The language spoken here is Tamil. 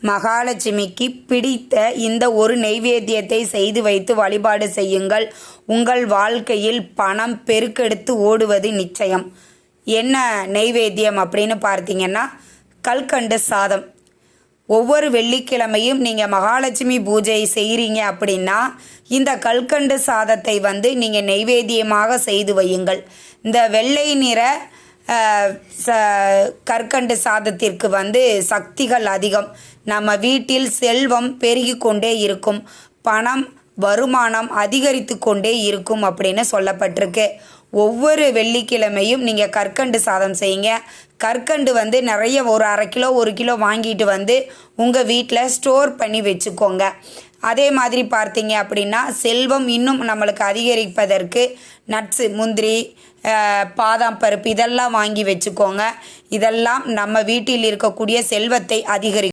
மகாலட்சுமிக்கு பிடித்த இந்த ஒரு நெய்வேத்தியத்தை செய்து வைத்து வழிபாடு செய்யுங்கள். உங்கள் வாழ்க்கையில் பணம் பெருக்கெடுத்து ஓடுவது நிச்சயம். என்ன நெய்வேத்தியம் அப்படின்னு பார்த்தீங்கன்னா, கல்கண்டு சாதம். ஒவ்வொரு வெள்ளிக்கிழமையும் நீங்கள் மகாலட்சுமி பூஜை செய்கிறீங்க அப்படின்னா, இந்த கல்கண்டு சாதத்தை நீங்கள் நெய்வேத்தியமாக செய்து வையுங்கள். இந்த வெள்ளை நிற கற்கண்டு சாதத்திற்கு சக்திகள் அதிகம். நம்ம வீட்டில் செல்வம் பெருகி கொண்டே இருக்கும், பணம் வருமானம் அதிகரித்து கொண்டே இருக்கும் அப்படின்னு சொல்லப்பட்டிருக்கு. ஒவ்வொரு வெள்ளிக்கிழமையும் நீங்கள் கற்கண்டு சாதம் செய்யுங்க. கற்கண்டு நிறைய ஒரு 1/2 கிலோ 1 கிலோ வாங்கிட்டு உங்கள் வீட்டில் ஸ்டோர் பண்ணி வச்சுக்கோங்க. அதே மாதிரி பார்த்தீங்க அப்படின்னா, செல்வம் இன்னும் நம்மளுக்கு அதிகரிப்பதற்கு நட்ஸு, முந்திரி, பாதாம் பருப்பு இதெல்லாம் வாங்கி வச்சுக்கோங்க. இதெல்லாம் நம்ம வீட்டில் இருக்கக்கூடிய செல்வத்தை அதிகரிக்கும்.